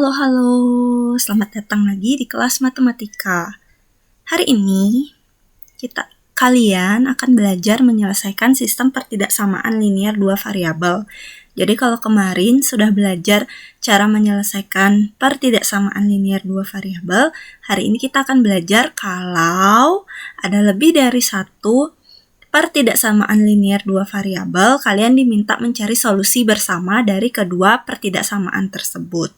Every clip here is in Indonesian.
Halo, selamat datang lagi di kelas matematika. Hari ini kalian akan belajar menyelesaikan sistem pertidaksamaan linear dua variabel. Jadi kalau kemarin sudah belajar cara menyelesaikan pertidaksamaan linear dua variabel, hari ini kita akan belajar kalau ada lebih dari satu pertidaksamaan linear dua variabel, kalian diminta mencari solusi bersama dari kedua pertidaksamaan tersebut.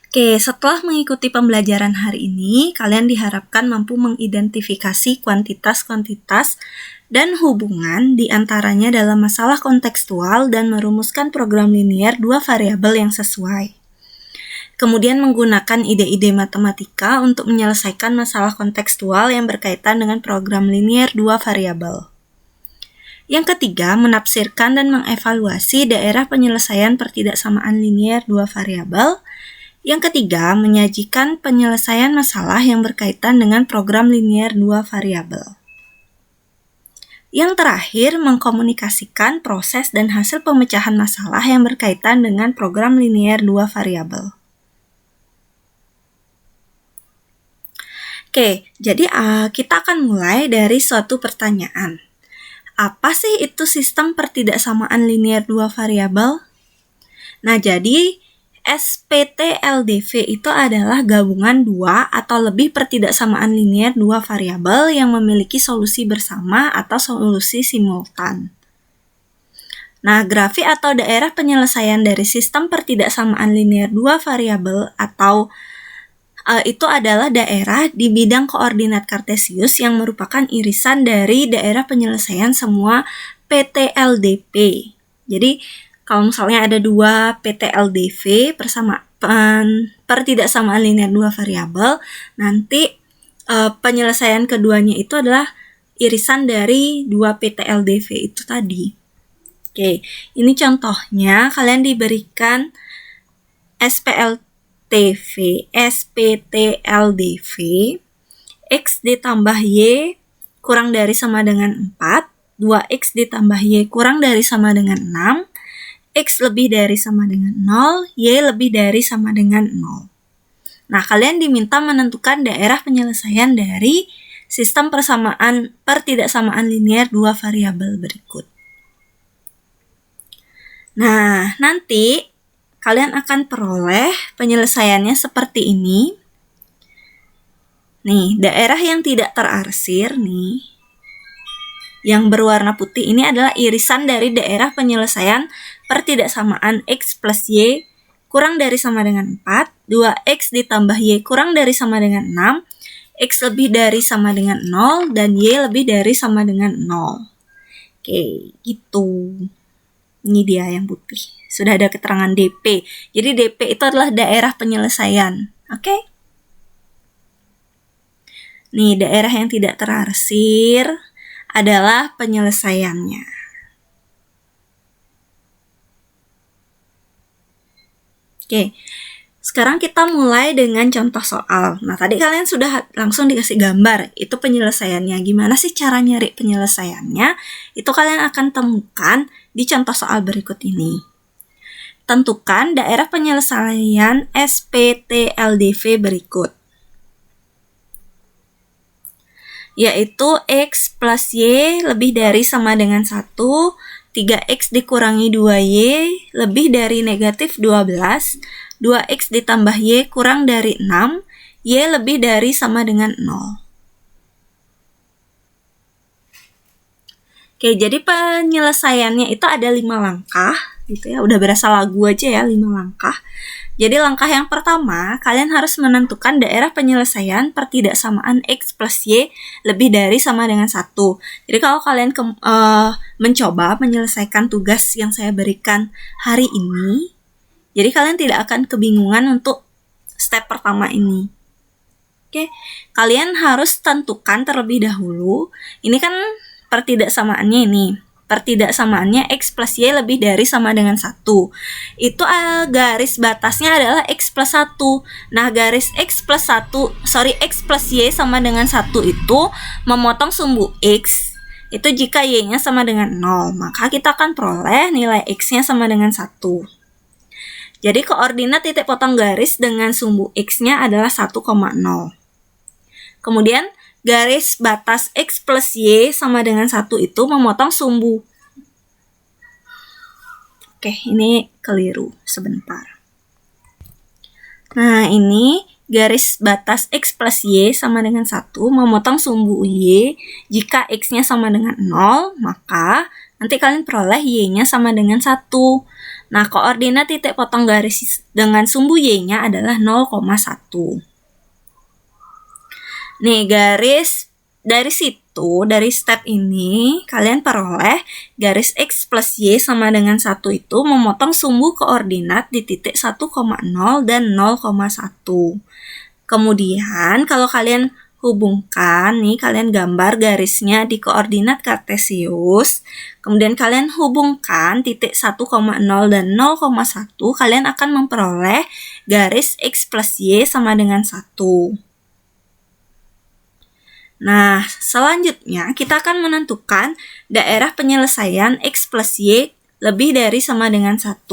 Oke, setelah mengikuti pembelajaran hari ini, kalian diharapkan mampu mengidentifikasi kuantitas-kuantitas dan hubungan di antaranya dalam masalah kontekstual dan merumuskan program linear dua variabel yang sesuai. Kemudian menggunakan ide-ide matematika untuk menyelesaikan masalah kontekstual yang berkaitan dengan program linear dua variabel. Yang ketiga, menafsirkan dan mengevaluasi daerah penyelesaian pertidaksamaan linear dua variabel. Yang ketiga, menyajikan penyelesaian masalah yang berkaitan dengan program linear dua variabel. Yang terakhir, mengkomunikasikan proses dan hasil pemecahan masalah yang berkaitan dengan program linear dua variabel. Oke, jadi kita akan mulai dari suatu pertanyaan. Apa sih itu sistem pertidaksamaan linear dua variabel? Nah, jadi SPT-LDV itu adalah gabungan dua atau lebih pertidaksamaan linear dua variabel yang memiliki solusi bersama atau solusi simultan. Nah, grafik atau daerah penyelesaian dari sistem pertidaksamaan linear dua variabel atau itu adalah daerah di bidang koordinat kartesius yang merupakan irisan dari daerah penyelesaian semua PT-LDP. Jadi, kalau misalnya ada dua PT-LDV pertidaksamaan linear dua variabel, nanti penyelesaian keduanya itu adalah irisan dari dua PT-LDV itu tadi. Oke, ini contohnya kalian diberikan SPT-LDV, X ditambah Y kurang dari sama dengan 4, 2X ditambah Y kurang dari sama dengan 6, X lebih dari sama dengan 0, Y lebih dari sama dengan 0. Nah, kalian diminta menentukan daerah penyelesaian dari sistem pertidaksamaan linear dua variabel berikut. Nah, nanti kalian akan peroleh penyelesaiannya seperti ini. Nih, daerah yang tidak terarsir nih, yang berwarna putih ini adalah irisan dari daerah penyelesaian pertidaksamaan X plus Y kurang dari sama dengan 4, 2X ditambah Y kurang dari sama dengan 6, X lebih dari sama dengan 0, dan Y lebih dari sama dengan 0. Oke, gitu. Ini dia yang putih. Sudah ada keterangan DP. Jadi DP itu adalah daerah penyelesaian. Oke? Nih, daerah yang tidak terarsir adalah penyelesaiannya. Oke, sekarang kita mulai dengan contoh soal. Nah, tadi kalian sudah langsung dikasih gambar, itu penyelesaiannya. Gimana sih cara nyari penyelesaiannya? Itu kalian akan temukan di contoh soal berikut ini. Tentukan daerah penyelesaian SPT-LDV berikut, yaitu X plus Y lebih dari sama dengan 1, 3X dikurangi 2Y lebih dari negatif 12, 2X ditambah Y kurang dari 6, Y lebih dari sama dengan 0. Oke, jadi penyelesaiannya itu ada 5 langkah, gitu ya. Udah berasa lagu aja ya, 5 langkah. Jadi langkah yang pertama, kalian harus menentukan daerah penyelesaian pertidaksamaan X plus Y lebih dari sama dengan 1. Jadi kalau kalian mencoba menyelesaikan tugas yang saya berikan hari ini, jadi kalian tidak akan kebingungan untuk step pertama ini. Oke, kalian harus tentukan terlebih dahulu, ini kan pertidaksamaannya ini. Pertidaksamaannya X plus Y lebih dari sama dengan 1. Itu garis batasnya adalah X plus 1. Nah, garis X plus Y sama dengan 1 itu memotong sumbu X. Itu jika Y-nya sama dengan 0. Maka kita akan peroleh nilai X-nya sama dengan 1. Jadi koordinat titik potong garis dengan sumbu X-nya adalah 1,0. Kemudian garis batas X plus Y sama dengan 1 itu memotong sumbu. Oke, ini keliru sebentar. Nah, ini garis batas X plus Y sama dengan 1 memotong sumbu Y. Jika X-nya sama dengan 0, maka nanti kalian peroleh Y-nya sama dengan 1. Nah, koordinat titik potong garis dengan sumbu Y-nya adalah 0,1. Nih, dari step ini, kalian peroleh garis X plus Y sama dengan 1 itu memotong sumbu koordinat di titik 1,0 dan 0,1. Kemudian, kalau kalian hubungkan, nih kalian gambar garisnya di koordinat kartesius, kemudian kalian hubungkan titik 1,0 dan 0,1, kalian akan memperoleh garis X plus Y sama dengan 1. Nah, selanjutnya kita akan menentukan daerah penyelesaian X plus Y lebih dari sama dengan 1.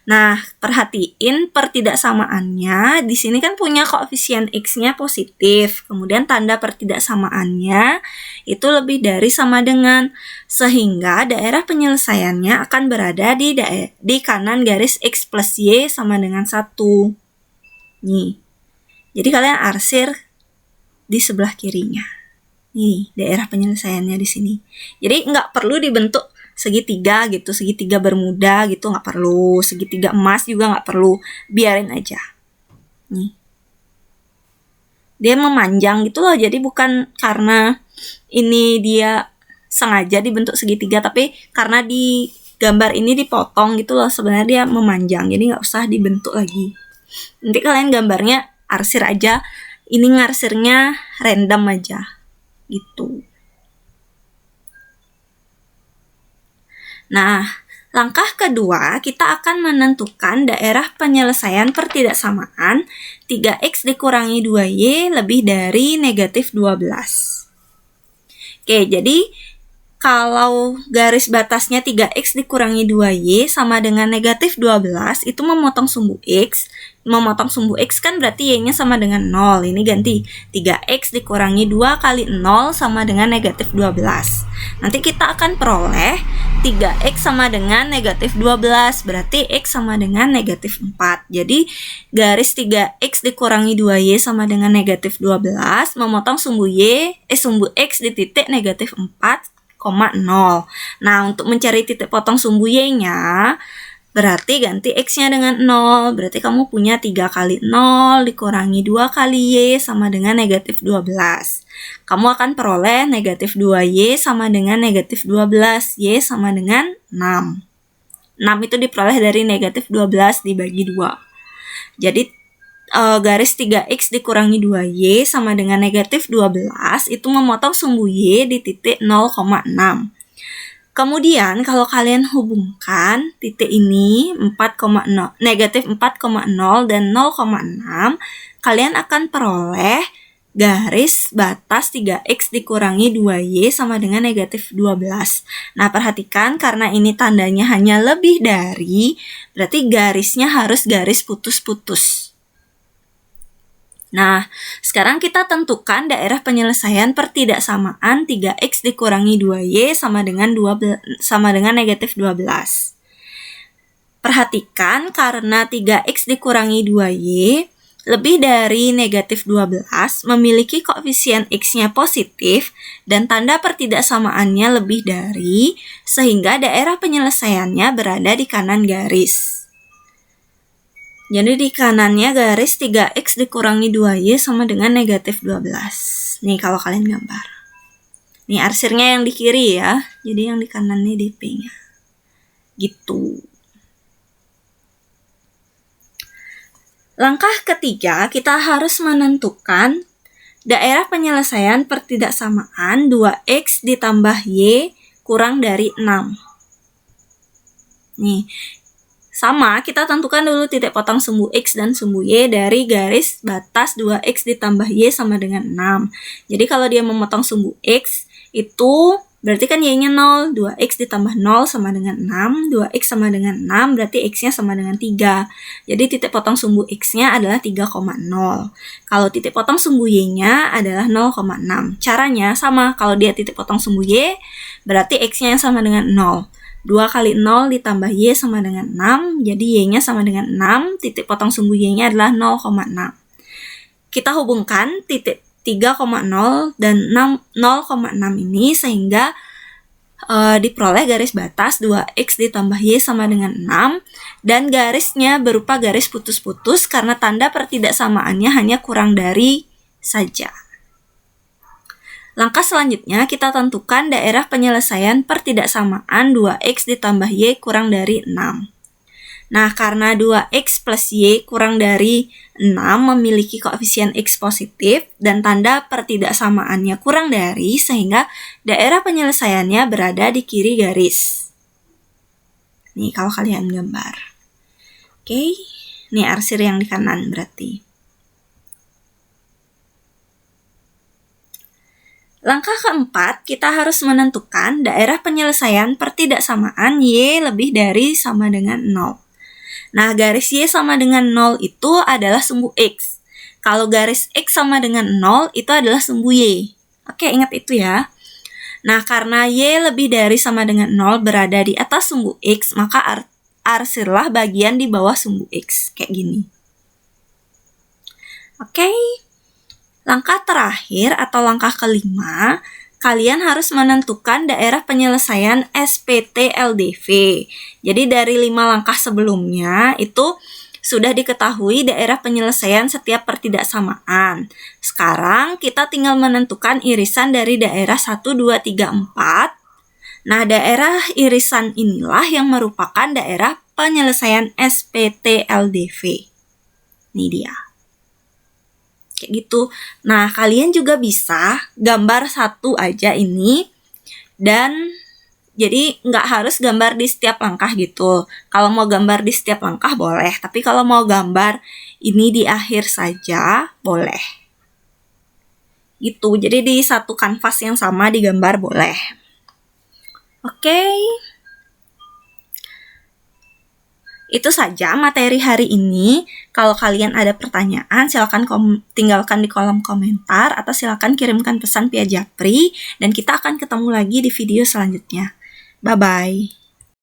Nah, perhatiin pertidaksamaannya. Di sini kan punya koefisien X-nya positif. Kemudian tanda pertidaksamaannya itu lebih dari sama dengan. Sehingga daerah penyelesaiannya akan berada di kanan garis X plus Y sama dengan 1. Nih. Jadi kalian arsir di sebelah kirinya. Nih, daerah penyelesaiannya di sini. Jadi nggak perlu dibentuk segitiga gitu, segitiga bermuda gitu nggak perlu, segitiga emas juga nggak perlu, biarin aja. Nih, dia memanjang gitu loh, jadi bukan karena ini dia sengaja dibentuk segitiga, tapi karena di gambar ini dipotong gitu loh, sebenarnya dia memanjang, jadi nggak usah dibentuk lagi. Nanti kalian gambarnya arsir aja, ini ngarsirnya random aja gitu. Nah, langkah kedua, kita akan menentukan daerah penyelesaian pertidaksamaan 3x dikurangi 2y lebih dari negatif 12. Oke, jadi kalau garis batasnya 3x dikurangi 2y sama dengan negatif 12, itu memotong sumbu x. Memotong sumbu x kan berarti y-nya sama dengan 0. Ini ganti 3x dikurangi 2 kali 0 sama dengan negatif 12. Nanti kita akan peroleh 3x sama dengan negatif 12. Berarti x sama dengan negatif 4. Jadi garis 3x dikurangi 2y sama dengan negatif 12 memotong sumbu x di titik negatif 4,0. Nah, untuk mencari titik potong sumbu y-nya, berarti ganti x-nya dengan 0. Berarti kamu punya 3 kali 0 dikurangi 2 kali y sama dengan negatif 12. Kamu akan peroleh negatif 2y sama dengan negatif 12. Y sama dengan 6. 6 itu diperoleh dari negatif 12 dibagi 2. Jadi garis 3x dikurangi 2y sama dengan negatif 12 itu memotong sumbu y di titik 0,6. Kemudian kalau kalian hubungkan titik ini 4,0, negatif 4,0 dan 0,6, kalian akan peroleh garis batas 3x dikurangi 2y sama dengan negatif 12. Nah, perhatikan karena ini tandanya hanya lebih dari, berarti garisnya harus garis putus-putus. Nah, sekarang kita tentukan daerah penyelesaian pertidaksamaan 3x dikurangi 2y sama dengan negatif 12. Perhatikan karena 3x dikurangi 2y lebih dari negatif 12 memiliki koefisien x-nya positif dan tanda pertidaksamaannya lebih dari, sehingga daerah penyelesaiannya berada di kanan garis. Jadi di kanannya garis 3x dikurangi 2y sama dengan negatif 12. Nih kalau kalian gambar. Nih arsirnya yang di kiri ya. Jadi yang di kanan nih dp-nya. Gitu. Langkah ketiga, kita harus menentukan daerah penyelesaian pertidaksamaan 2x ditambah y kurang dari 6. Nih, sama, kita tentukan dulu titik potong sumbu x dan sumbu y dari garis batas 2x ditambah y sama dengan 6. Jadi kalau dia memotong sumbu x, itu Berarti kan Y-nya 0, 2X ditambah 0 sama dengan 6, 2X sama dengan 6, berarti X-nya sama dengan 3. Jadi titik potong sumbu X-nya adalah 3,0. Kalau titik potong sumbu Y-nya adalah 0,6. Caranya sama, kalau dia titik potong sumbu Y, berarti X-nya yang sama dengan 0. 2 kali 0 ditambah Y sama dengan 6, jadi Y-nya sama dengan 6, titik potong sumbu Y-nya adalah 0,6. Kita hubungkan titik 3,0 dan 0,6 ini sehingga diperoleh garis batas 2X ditambah Y sama dengan 6 dan garisnya berupa garis putus-putus karena tanda pertidaksamaannya hanya kurang dari saja. Langkah selanjutnya kita tentukan daerah penyelesaian pertidaksamaan 2X ditambah Y kurang dari 6. Nah, karena 2X plus Y kurang dari 6 memiliki koefisien X positif dan tanda pertidaksamaannya kurang dari, sehingga daerah penyelesaiannya berada di kiri garis. Nih, kalau kalian gambar. Oke, nih arsir yang di kanan berarti. Langkah keempat, kita harus menentukan daerah penyelesaian pertidaksamaan Y lebih dari sama dengan 0. Nah, garis Y sama dengan 0 itu adalah sumbu X. Kalau garis X sama dengan 0 itu adalah sumbu Y. Oke, ingat itu ya. Nah, karena Y lebih dari sama dengan 0 berada di atas sumbu X, maka arsirlah bagian di bawah sumbu X. Kayak gini. Oke. Langkah terakhir atau langkah kelima, kalian harus menentukan daerah penyelesaian SPT LDV. Jadi dari 5 langkah sebelumnya itu sudah diketahui daerah penyelesaian setiap pertidaksamaan. Sekarang kita tinggal menentukan irisan dari daerah 1, 2, 3, 4. Nah, daerah irisan inilah yang merupakan daerah penyelesaian SPT LDV. Ini dia. Kayak gitu. Nah, kalian juga bisa gambar satu aja ini dan jadi nggak harus gambar di setiap langkah gitu. Kalau mau gambar di setiap langkah boleh, tapi kalau mau gambar ini di akhir saja boleh. Gitu. Jadi di satu kanvas yang sama digambar boleh. Oke. Itu saja materi hari ini. Kalau kalian ada pertanyaan, silakan tinggalkan di kolom komentar atau silakan kirimkan pesan via Japri dan kita akan ketemu lagi di video selanjutnya. Bye-bye.